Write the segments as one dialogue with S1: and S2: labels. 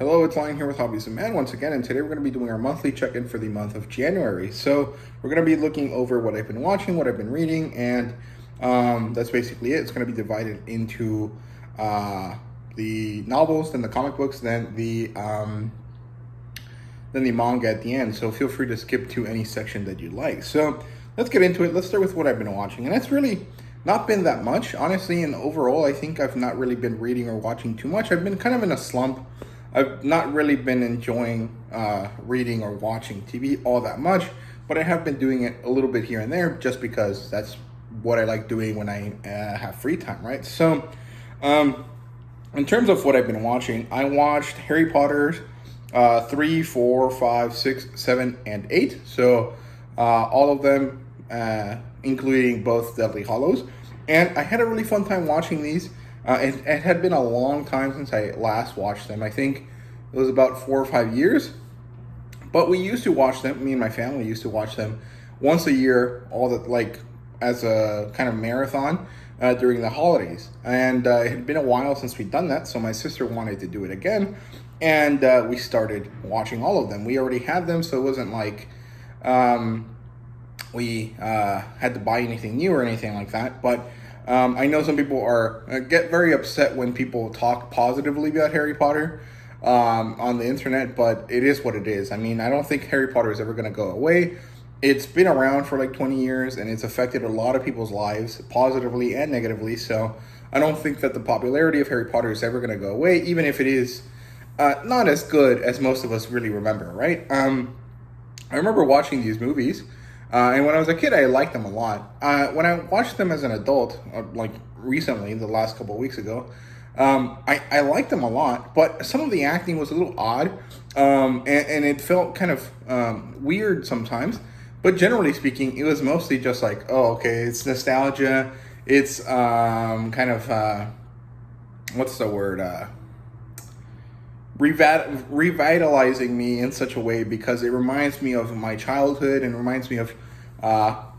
S1: Hello, it's Lion here with HobbiesofaMan once again, and today we're going to be doing our monthly check-in for the month of January. So we're going to be looking over what I've been watching, what I've been reading, and that's basically it. It's going to be divided into the novels, then the comic books, then the manga at the end. So feel free to skip to any section that you like. So let's get into it. Let's start with what I've been watching, and it's really not been that much, honestly. And overall, I think I've not really been reading or watching too much. I've been kind of in a slump. I've not really been enjoying reading or watching TV all that much, but I have been doing it a little bit here and there just because that's what I like doing when I have free time, right? So in terms of what I've been watching, I watched Harry Potter's 3, 4, 5, 6, 7, and 8. So all of them, including both Deathly Hallows. And I had a really fun time watching these. It had been a long time since I last watched them. I think it was about 4 or 5 years. But we used to watch them. Me and my family used to watch them once a year, as a kind of marathon during the holidays. And it had been a while since we'd done that, so my sister wanted to do it again. And we started watching all of them. We already had them, so it wasn't like we had to buy anything new or anything like that. But I know some people get very upset when people talk positively about Harry Potter on the internet, but it is what it is. I mean, I don't think Harry Potter is ever going to go away. It's been around for like 20 years, and it's affected a lot of people's lives, positively and negatively. So I don't think that the popularity of Harry Potter is ever going to go away, even if it is not as good as most of us really remember, right? I remember watching these movies. And when I was a kid, I liked them a lot. When I watched them as an adult, like recently, the last couple of weeks ago, I liked them a lot. But some of the acting was a little odd, and it felt kind of weird sometimes. But generally speaking, it was mostly just like, oh, okay, it's nostalgia. It's kind of, what's the word? Revitalizing me in such a way because it reminds me of my childhood and reminds me of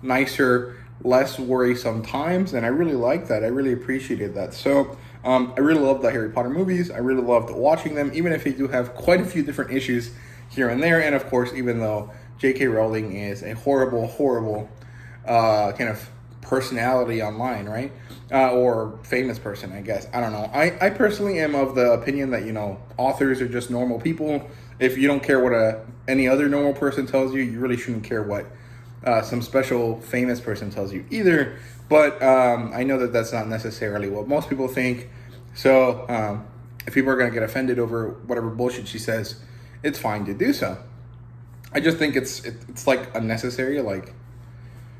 S1: nicer, less worrisome times, and I really like that. I really appreciated that. So I really love the Harry Potter movies. I really loved watching them, even if they do have quite a few different issues here and there. And of course, even though J.K. Rowling is a horrible kind of personality online, right? Or famous person, I guess. I don't know. I personally am of the opinion that, authors are just normal people. If you don't care what any other normal person tells you, you really shouldn't care what some special famous person tells you either. But I know that that's not necessarily what most people think. So if people are going to get offended over whatever bullshit she says, it's fine to do so. I just think it's like unnecessary. Like,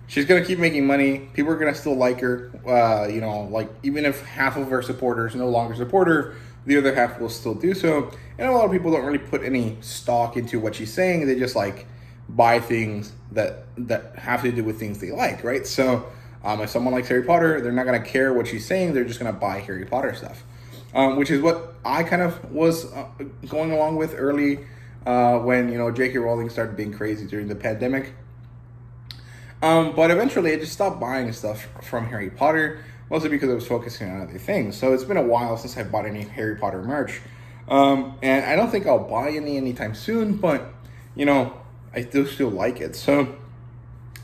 S1: she's going to keep making money. People are going to still like her. Even if half of her supporters no longer support her, the other half will still do so. And a lot of people don't really put any stock into what she's saying. They just buy things that have to do with things they like, right? So if someone likes Harry Potter, they're not going to care what she's saying. They're just going to buy Harry Potter stuff, which is what I kind of was going along with early when, J.K. Rowling started being crazy during the pandemic. But eventually I just stopped buying stuff from Harry Potter, mostly because I was focusing on other things. So it's been a while since I bought any Harry Potter merch. And I don't think I'll buy anytime soon, but, I do still like it. So,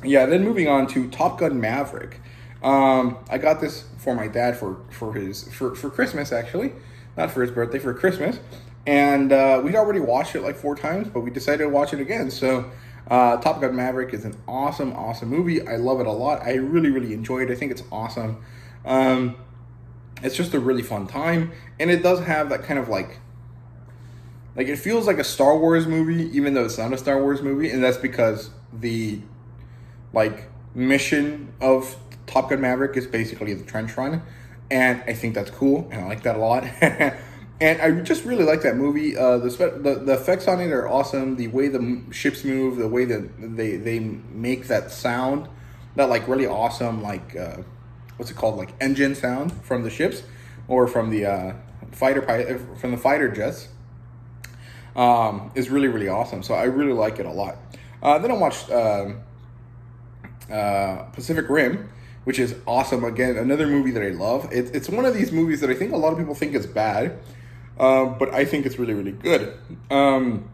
S1: yeah, then moving on to Top Gun Maverick. I got this for my dad for Christmas, actually. Not for his birthday, for Christmas. And we'd already watched it like 4 times, but we decided to watch it again. So Top Gun Maverick is an awesome movie. I love it a lot. I really enjoy it. I think it's awesome. It's just a really fun time, and it does have that kind of like it feels like a Star Wars movie, even though it's not a Star Wars movie, and that's because the mission of Top Gun Maverick is basically the trench run, and I think that's cool, and I like that a lot. And I just really like that movie. The effects on it are awesome. The way the ships move, the way that they make that sound, that really awesome what's it called, engine sound from the ships or from the fighter jets, is really awesome. So I really like it a lot. Then I watched Pacific Rim, which is awesome. Again, another movie that I love. It's one of these movies that I think a lot of people think is bad. but I think it's really, really good. And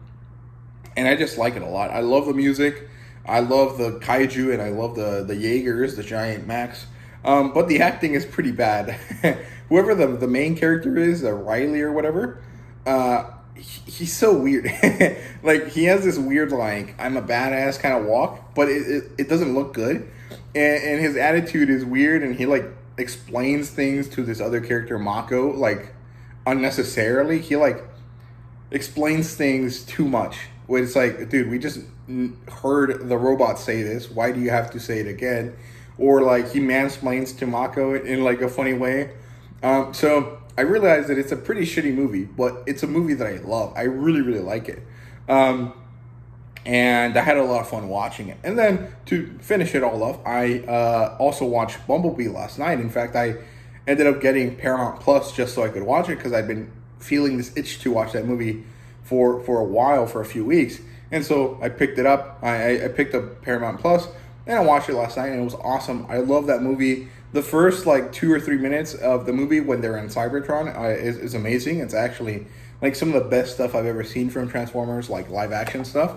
S1: I just like it a lot. I love the music. I love the kaiju, and I love the Jaegers, the giant mechs. But the acting is pretty bad. Whoever the main character is, Riley or whatever, he's so weird. Like, he has this weird, like, I'm a badass kind of walk, but it doesn't look good. And his attitude is weird, and he, like, explains things to this other character, Mako, like, unnecessarily. He, like, explains things too much. Where it's like, dude, we just heard the robot say this. Why do you have to say it again? Or, like, he mansplains to Mako in, like, a funny way. So I realized that it's a pretty shitty movie, but it's a movie that I love. I really, really like it. And I had a lot of fun watching it. And then to finish it all up, I also watched Bumblebee last night. In fact, I ended up getting Paramount Plus just so I could watch it, because I've been feeling this itch to watch that movie for a while, for a few weeks. And so I picked it up. I picked up Paramount Plus, and I watched it last night, and it was awesome. I love that movie. The first, like, 2 or 3 minutes of the movie when they're in Cybertron is amazing. It's actually, like, some of the best stuff I've ever seen from Transformers, like, live-action stuff.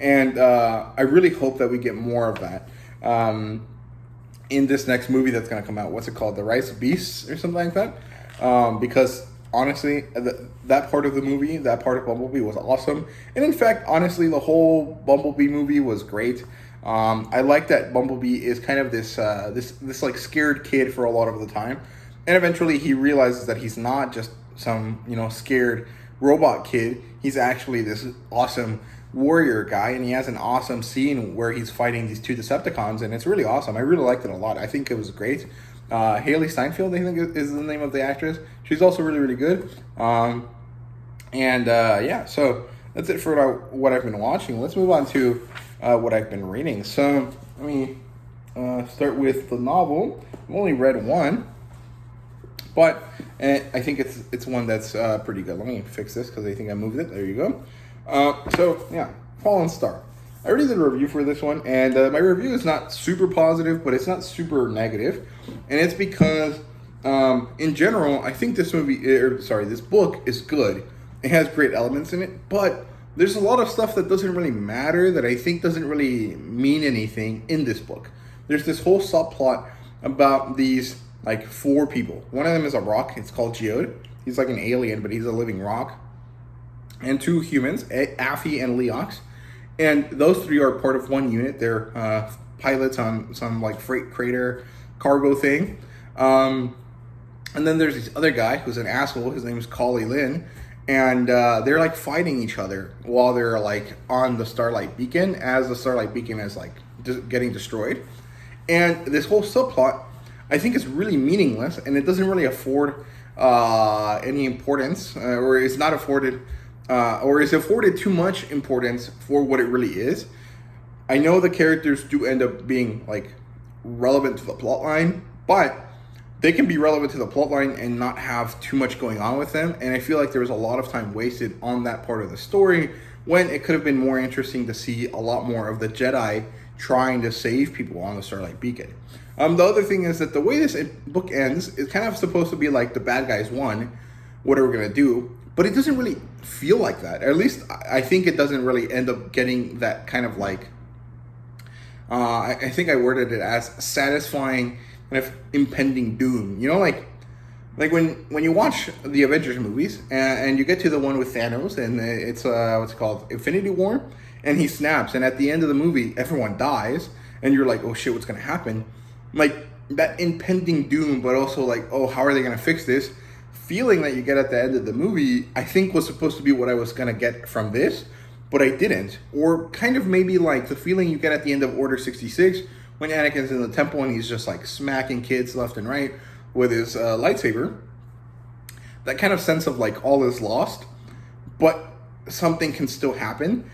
S1: And I really hope that we get more of that in this next movie that's going to come out. What's it called? The Rise of Beasts or something like that? Because, honestly, that part of the movie, that part of Bumblebee was awesome. And, in fact, honestly, the whole Bumblebee movie was great. I like that Bumblebee is kind of this like scared kid for a lot of the time, and eventually he realizes that he's not just some scared robot kid. He's actually this awesome warrior guy, and he has an awesome scene where he's fighting these 2 Decepticons, and it's really awesome. I really liked it a lot. I think it was great. Haley Steinfeld, I think, is the name of the actress. She's also really, really good. Yeah, so that's it for what I've been watching. Let's move on to what I've been reading. So let me start with the novel. I've only read one, but I think it's one that's pretty good. Let me fix this because I think I moved it. There you go. So yeah, Fallen Star. I already did a review for this one, and my review is not super positive, but it's not super negative, and it's because in general, I think this book is good. It has great elements in it, but there's a lot of stuff that doesn't really matter, that I think doesn't really mean anything in this book. There's this whole subplot about these, like, 4 people. One of them is a rock. It's called Geode. He's like an alien, but he's a living rock. And 2 humans, Affy and Leox. And those 3 are part of one unit. They're pilots on some, like, freight freighter cargo thing. And then there's this other guy who's an asshole. His name is Kali Lin. And they're, like, fighting each other while they're, like, on the Starlight Beacon, as the Starlight Beacon is, like, getting destroyed. And this whole subplot, I think, is really meaningless, and it doesn't really afford any importance, or is not afforded, or is afforded too much importance for what it really is. I know the characters do end up being, like, relevant to the plot line, but they can be relevant to the plotline and not have too much going on with them. And I feel like there was a lot of time wasted on that part of the story, when it could have been more interesting to see a lot more of the Jedi trying to save people on the Starlight Beacon. The other thing is that the way this book ends is kind of supposed to be like the bad guys won, what are we going to do? But it doesn't really feel like that. At least I think it doesn't really end up getting that kind of, like, I think I worded it as satisfying kind of impending doom. Like when you watch the Avengers movies and you get to the one with Thanos, and it's what's it called, Infinity War, and he snaps, and at the end of the movie everyone dies, and you're like, oh shit, what's gonna happen? Like, that impending doom, but also like, oh, how are they gonna fix this feeling that you get at the end of the movie, I think was supposed to be what I was gonna get from this, but I didn't. Or kind of maybe like the feeling you get at the end of Order 66, when Anakin's in the temple and he's just like smacking kids left and right with his lightsaber. That kind of sense of like all is lost, but something can still happen.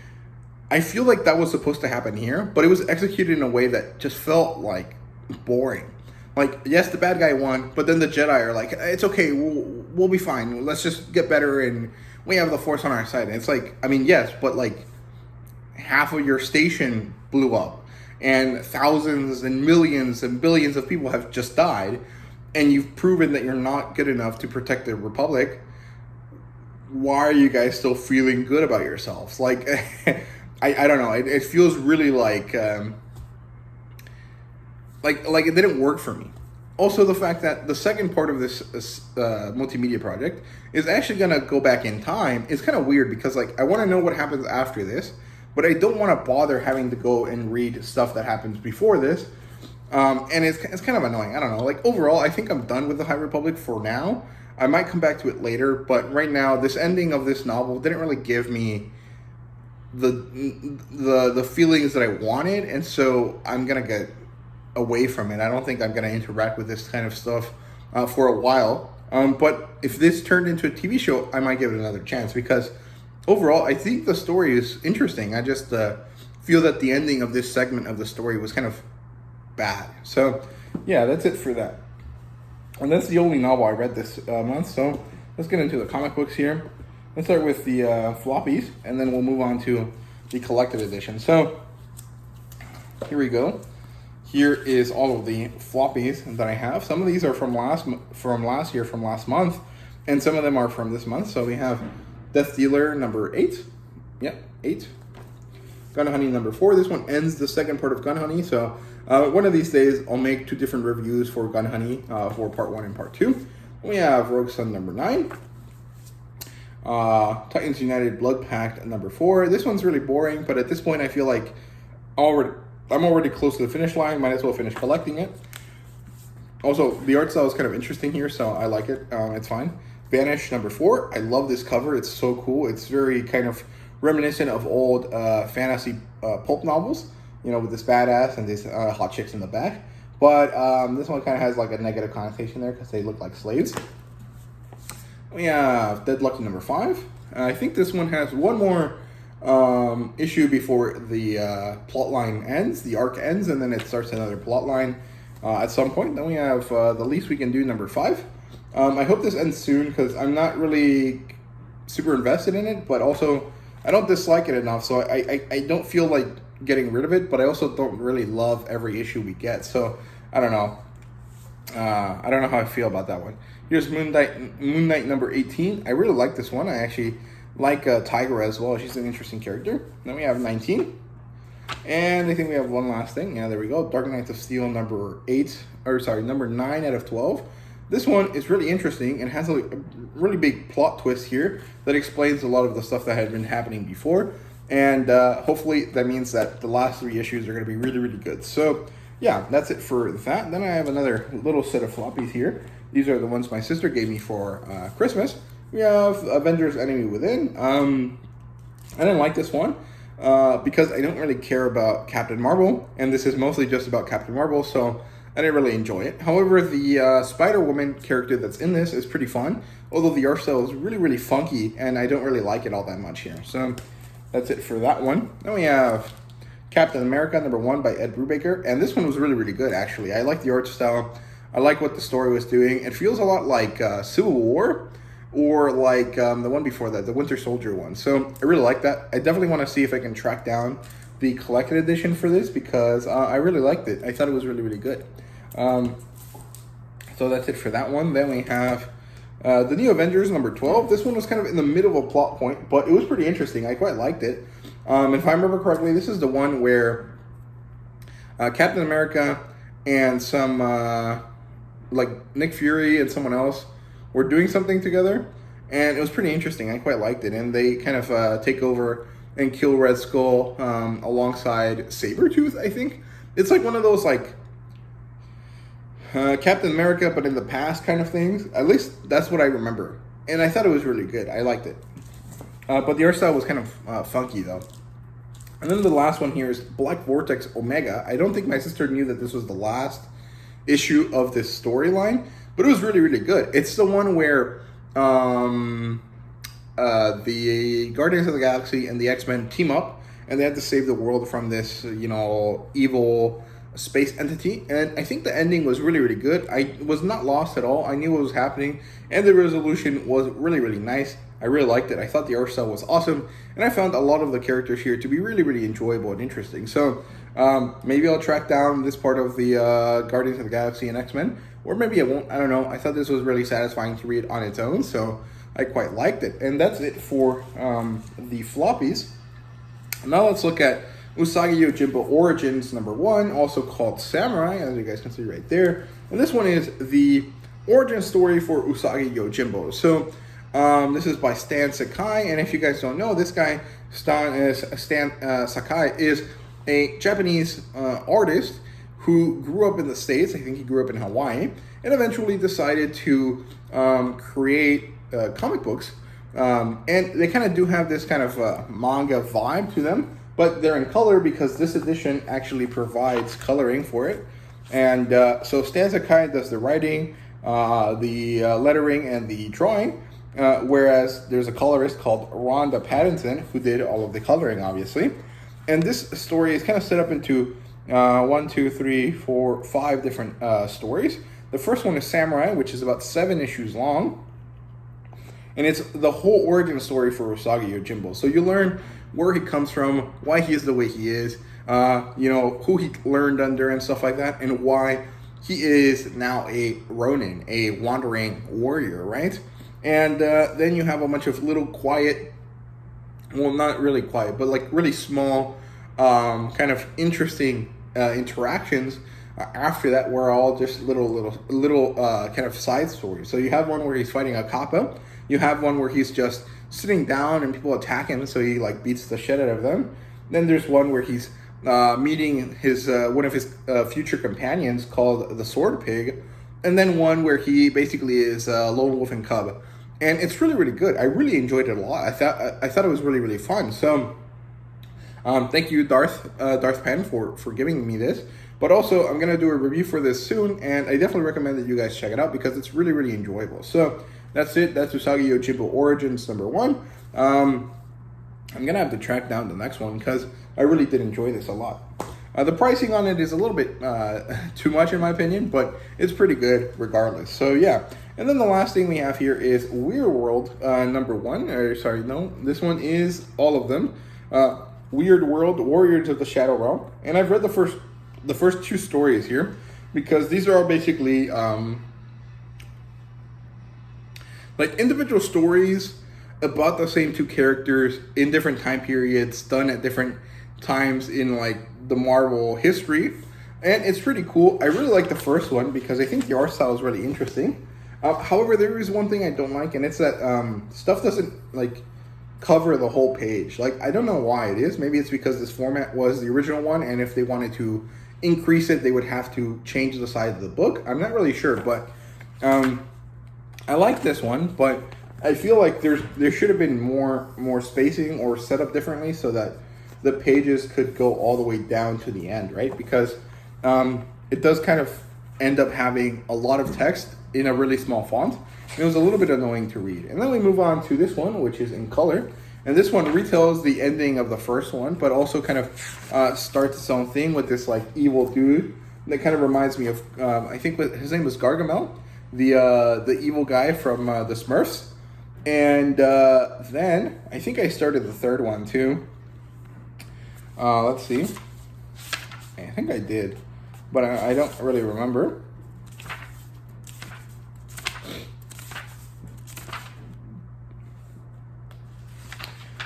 S1: I feel like that was supposed to happen here, but it was executed in a way that just felt like boring. Like, yes, the bad guy won, but then the Jedi are like, it's okay, we'll be fine. Let's just get better, and we have the Force on our side. And it's like, I mean, yes, but like half of your station blew up, and thousands and millions and billions of people have just died, and you've proven that you're not good enough to protect the Republic. why are you guys still feeling good about yourselves? Like, I don't know. It feels really like it didn't work for me. Also, the fact that the second part of this multimedia project is actually gonna go back in time is kind of weird, because like I want to know what happens after this, but I don't want to bother having to go and read stuff that happens before this. And it's kind of annoying. I don't know. Like, overall, I think I'm done with the High Republic for now. I might come back to it later, but right now, this ending of this novel didn't really give me the feelings that I wanted, and so I'm gonna get away from it. I don't think I'm gonna interact with this kind of stuff for a while. But if this turned into a TV show, I might give it another chance, because overall, I think the story is interesting. I just feel that the ending of this segment of the story was kind of bad. So yeah, that's it for that. And that's the only novel I read this month. So let's get into the comic books here. Let's start with the floppies, and then we'll move on to the collected edition. So here we go. Here is all of the floppies that I have. Some of these are from last year, from last month, and some of them are from this month. So we have Death Dealer number 8. Yep, 8. Gun Honey number 4. This one ends the second part of Gun Honey. So one of these days, I'll make 2 different reviews for Gun Honey for part 1 and part 2. We have Rogue Sun number 9. Titans United Blood Pact number 4. This one's really boring, but at this point I feel like I'm already close to the finish line. Might as well finish collecting it. Also, the art style is kind of interesting here, so I like it. It's fine. Vanish number 4. I love this cover. It's so cool. It's very kind of reminiscent of old fantasy pulp novels, you know, with this badass and these hot chicks in the back. But this one kind of has like a negative connotation there because they look like slaves. We have Dead Lucky number 5. I think this one has one more issue before the plot line ends, the arc ends, and then it starts another plot line at some point. Then we have The Least We Can Do number 5. I hope this ends soon, because I'm not really super invested in it, but also I don't dislike it enough, so I don't feel like getting rid of it, but I also don't really love every issue we get, so I don't know. I don't know how I feel about that one. Here's Moon Knight number 18. I really like this one. I actually like Tiger as well. She's an interesting character. Then we have 19. And I think we have one last thing. Yeah, there we go. Dark Knights of Steel number 9 out of 12. This one is really interesting and has a really big plot twist here that explains a lot of the stuff that had been happening before. And hopefully that means that the last 3 issues are going to be really, really good. So yeah, that's it for that. Then I have another little set of floppies here. These are the ones my sister gave me for Christmas. We have Avengers Enemy Within. I didn't like this one because I don't really care about Captain Marvel, and this is mostly just about Captain Marvel, so I didn't really enjoy it. However, the Spider-Woman character that's in this is pretty fun, although the art style is really, really funky, and I don't really like it all that much here. So that's it for that one. Then we have Captain America number 1 by Ed Brubaker, and this one was really, really good, actually. I like the art style. I like what the story was doing. It feels a lot like Civil War, or like the one before that, the Winter Soldier one. So I really like that. I definitely want to see if I can track down the collected edition for this, because I really liked it. I thought it was really, really good. So that's it for that one. Then we have the New Avengers number 12. This one was kind of in the middle of a plot point, but it was pretty interesting. I quite liked it. If I remember correctly, this is the one where Captain America and some like Nick Fury and someone else were doing something together, and it was pretty interesting. I quite liked it, and they kind of take over and kill Red Skull alongside Sabretooth, I think. It's like one of those like Captain America but in the past kind of things. At least that's what I remember, and I thought it was really good. I liked it, but the art style was kind of funky though. And then the last one here is Black Vortex Omega. I don't think my sister knew that this was the last issue of this storyline, but it was really, really good. It's the one where the Guardians of the Galaxy and the X-Men team up, and they have to save the world from this, you know, evil space entity. And I think the ending was really, really good. I was not lost at all. I knew what was happening, and the resolution was really, really nice. I really liked it. I thought the art style was awesome, and I found a lot of the characters here to be really, really enjoyable and interesting. So maybe I'll track down this part of the Guardians of the Galaxy and X-Men, or maybe I won't. I don't know. I thought this was really satisfying to read on its own, so I quite liked it. And that's it for the floppies. Now let's look at Usagi Yojimbo Origins #1, also called Samurai, as you guys can see right there. And this one is the origin story for Usagi Yojimbo. So this is by Stan Sakai, and if you guys don't know, this guy, Stan Sakai, is a Japanese artist who grew up in the States. I think he grew up in Hawaii, and eventually decided to create comic books. And they kind of do have this kind of manga vibe to them, but they're in color because this edition actually provides coloring for it. And so Stan Sakai does the writing, the lettering, and the drawing, whereas there's a colorist called Rhonda Pattinson who did all of the coloring, obviously. And this story is kind of set up into 5 different stories. The first one is Samurai, which is about 7 issues long. And it's the whole origin story for Usagi Yojimbo. So you learn where he comes from, why he is the way he is, who he learned under and stuff like that, and why he is now a Ronin, a wandering warrior, right? And then you have a bunch of little quiet, well, not really quiet, but like really small, kind of interesting interactions after that, were all just little kind of side stories. So you have one where he's fighting a kappa. You have one where he's just sitting down and people attack him, so he like beats the shit out of them. Then there's one where he's meeting his one of his future companions called the Sword Pig, and then one where he basically is lone wolf and cub, and it's really, really good. I really enjoyed it a lot. I thought it was really, really fun. So thank you, Darth Penn, for giving me this. But also, I'm gonna do a review for this soon, and I definitely recommend that you guys check it out because it's really, really enjoyable. So that's it. That's Usagi Yojimbo Origins #1. I'm gonna have to track down the next one because I really did enjoy this a lot. The pricing on it is a little bit too much in my opinion, but it's pretty good regardless. So yeah. And then the last thing we have here is Weird World #1. This one is all of them. Weird World, Warriors of the Shadow Realm. And I've read the first 2 stories here because these are all basically like individual stories about the same 2 characters in different time periods, done at different times in like the Marvel history, and it's pretty cool. I really like the first one because I think the art style is really interesting. However, there is one thing I don't like, and it's that stuff doesn't like cover the whole page. Like, I don't know why it is. Maybe it's because this format was the original one, and if they wanted to increase it, they would have to change the size of the book. I'm not really sure, but I like this one, but I feel like there should have been more spacing or set up differently so that the pages could go all the way down to the end, right? Because it does kind of end up having a lot of text in a really small font. It was a little bit annoying to read. And then we move on to this one, which is in color. And this one retells the ending of the first one, but also kind of starts its own thing with this like evil dude that kind of reminds me of, I think his name was Gargamel, the evil guy from the Smurfs. And then I think I started the third one too. Let's see. I think I did, but I don't really remember.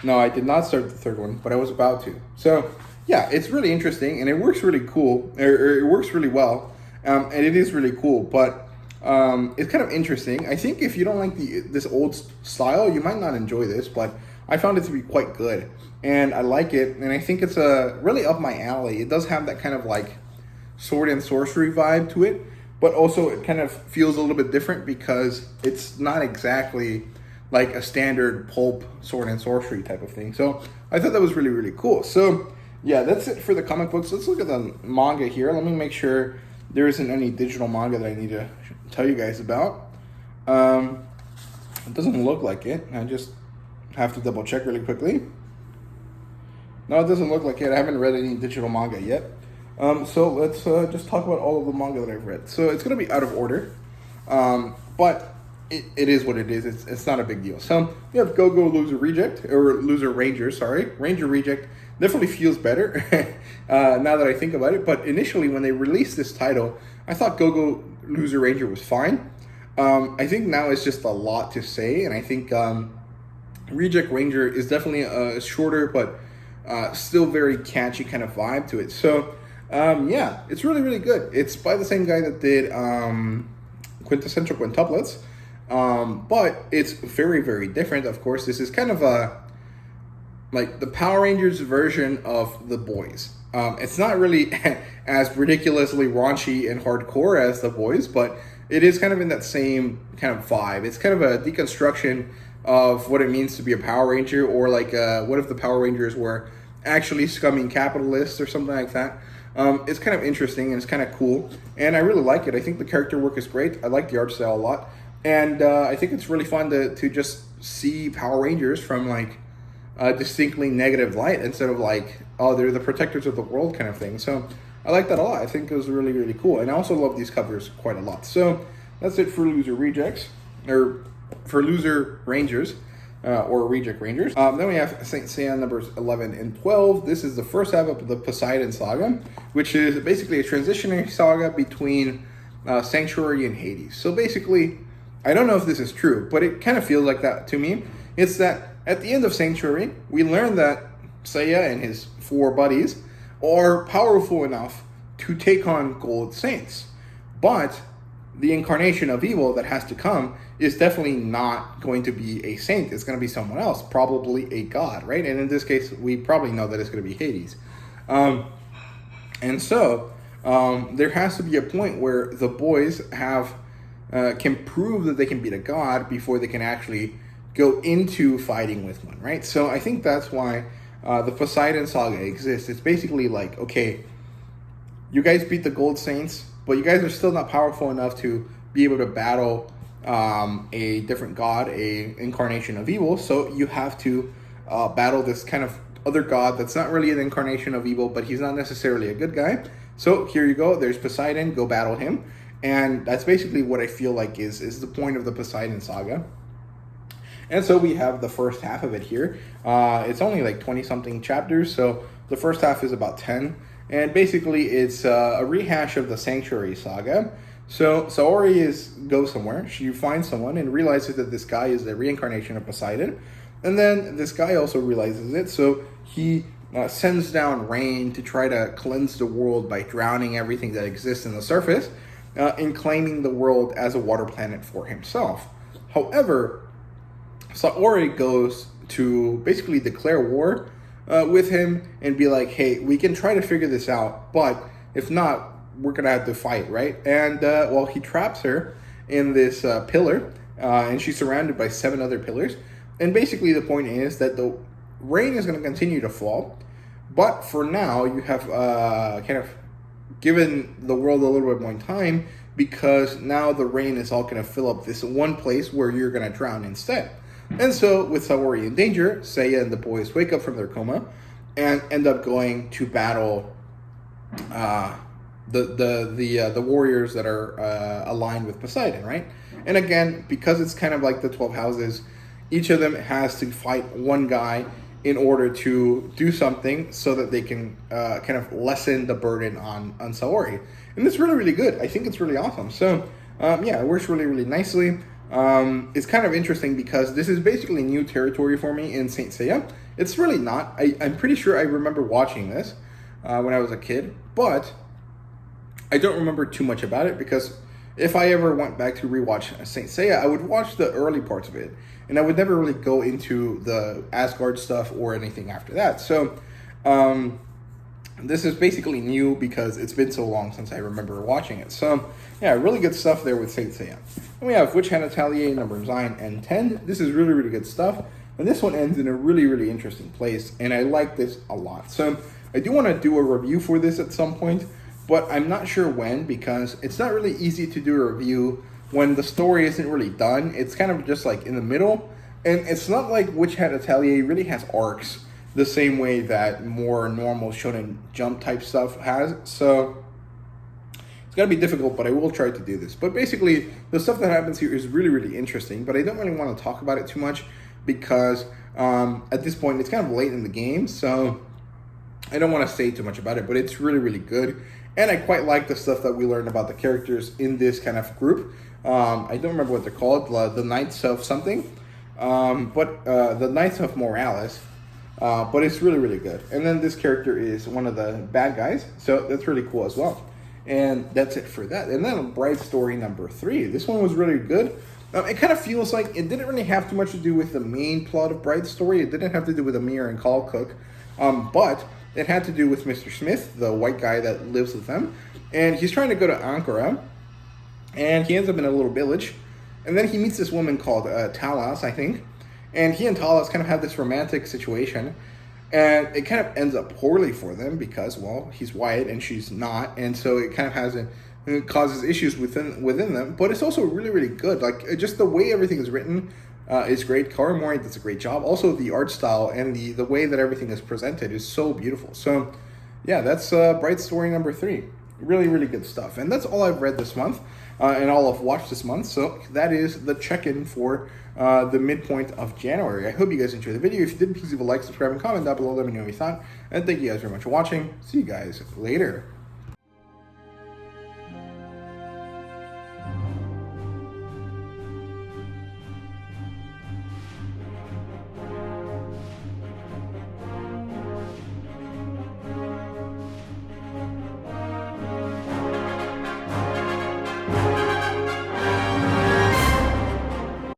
S1: No, I did not start the third one, but I was about to. So yeah, it's really interesting and it works really cool, or it works really well, and it is really cool. But it's kind of interesting. I think if you don't like this old style, you might not enjoy this, but I found it to be quite good, and I like it, and I think it's really up my alley. It does have that kind of like sword and sorcery vibe to it, but also it kind of feels a little bit different because it's not exactly like a standard pulp sword and sorcery type of thing. So I thought that was really, really cool. So yeah, that's it for the comic books. Let's look at the manga here. Let me make sure there isn't any digital manga that I need to tell you guys about. It doesn't look like it. I just have to double check really quickly. No, it doesn't look like it. I haven't read any digital manga yet. So let's just talk about all of the manga that I've read. So it's going to be out of order, but it is what it is. It's not a big deal. So we have Go-Go Loser Reject, or Loser Ranger, sorry. Ranger Reject definitely feels better now that I think about it. But initially when they released this title, I thought Go-Go Loser Ranger was fine. I think now it's just a lot to say, and I think Reject Ranger is definitely a shorter but still very catchy kind of vibe to it. So yeah, it's really, really good. It's by the same guy that did Quintessential Quintuplets, but it's very, very different. Of course, this is kind of like the Power Rangers version of The Boys. It's not really as ridiculously raunchy and hardcore as The Boys, but it is kind of in that same kind of vibe. It's kind of a deconstruction of what it means to be a Power Ranger, or like what if the Power Rangers were actually scummy capitalists or something like that. It's kind of interesting and it's kind of cool, and I really like it. I think the character work is great. I like the art style a lot, and I think it's really fun to just see Power Rangers from like a distinctly negative light instead of like, oh, they're the protectors of the world kind of thing. So I like that a lot. I think it was really, really cool, and I also love these covers quite a lot. So that's it for Loser Rejects, or for Loser Rangers, or Reject Rangers. Then we have Saint Seiya numbers 11 and 12. This is the first half of the Poseidon Saga, which is basically a transitionary saga between Sanctuary and Hades. So basically, I don't know if this is true, but it kind of feels like that to me. It's that at the end of Sanctuary, we learn that Seiya and his 4 buddies are powerful enough to take on Gold Saints. But the incarnation of evil that has to come is definitely not going to be a saint. It's going to be someone else, probably a god, right? And in this case, we probably know that it's going to be Hades. And so there has to be a point where the boys can prove that they can beat a god before they can actually go into fighting with one, right? So I think that's why the Poseidon Saga exists. It's basically like, okay, you guys beat the Gold Saints, but you guys are still not powerful enough to be able to battle a different god, a incarnation of evil. So you have to battle this kind of other god that's not really an incarnation of evil, but he's not necessarily a good guy. So here you go. There's Poseidon. Go battle him. And that's basically what I feel like is the point of the Poseidon Saga. And so we have the first half of it here. It's only like 20-something chapters, so the first half is about 10. And basically it's a rehash of the Sanctuary Saga. So Saori goes somewhere. She finds someone and realizes that this guy is the reincarnation of Poseidon. And then this guy also realizes it, so he sends down rain to try to cleanse the world by drowning everything that exists in the surface, and claiming the world as a water planet for himself. However, Saori goes to basically declare war with him and be like, hey, we can try to figure this out, but if not, we're going to have to fight, right? And, well, he traps her in this pillar, and she's surrounded by 7 other pillars. And basically the point is that the rain is going to continue to fall, but for now, you have kind of given the world a little bit more time, because now the rain is all going to fill up this one place where you're going to drown instead. And so, with Saori in danger, Seiya and the boys wake up from their coma and end up going to battle the warriors that are aligned with Poseidon, right? And again, because it's kind of like the 12 houses, each of them has to fight one guy in order to do something so that they can kind of lessen the burden on Saori. And it's really, really good. I think it's really awesome. So, yeah, it works really, really nicely. It's kind of interesting because this is basically new territory for me in Saint Seiya. It's really not. I'm pretty sure I remember watching this when I was a kid, but I don't remember too much about it, because if I ever went back to rewatch Saint Seiya, I would watch the early parts of it, and I would never really go into the Asgard stuff or anything after that. So this is basically new because it's been so long since I remember watching it. So yeah, really good stuff there with Saint Seiya. And we have Witch Hat Atelier numbers 9 and 10. This is really, really good stuff. And this one ends in a really, really interesting place, and I like this a lot. So I do want to do a review for this at some point, but I'm not sure when, because it's not really easy to do a review when the story isn't really done. It's kind of just like in the middle, and it's not like Witch Hat Atelier really has arcs the same way that more normal Shonen Jump type stuff has. So it's gonna be difficult, but I will try to do this. But basically, the stuff that happens here is really, really interesting, but I don't really want to talk about it too much, because at this point it's kind of late in the game, so I don't want to say too much about it. But it's really, really good, And I quite like the stuff that we learned about the characters in this kind of group. I don't remember what they're called, the Knights of something, but the Knights of Morales. But it's really, really good. And then this character is one of the bad guys, so that's really cool as well. And that's it for that. And then Bright Story number 3. This one was really good. It kind of feels like it didn't really have too much to do with the main plot of Bright Story. It didn't have to do with Amir and Call Cook, but it had to do with Mr. Smith, the white guy that lives with them. And he's trying to go to Ankara, and he ends up in a little village. And then he meets this woman called Talas, I think. And he and Talas kind of have this romantic situation. And it kind of ends up poorly for them because, well, he's white and she's not. And so it kind of it causes issues within them. But it's also really, really good. Like, just the way everything is written is great. Karamori does a great job. Also, the art style and the way that everything is presented is so beautiful. So, yeah, that's Bright Story number 3. Really, really good stuff. And that's all I've read this month and all I've watched this month. So that is the check-in for the midpoint of January. I hope you guys enjoyed the video. If you did, please leave a like, subscribe, and comment down below. Let me know what you thought. And thank you guys very much for watching. See you guys later.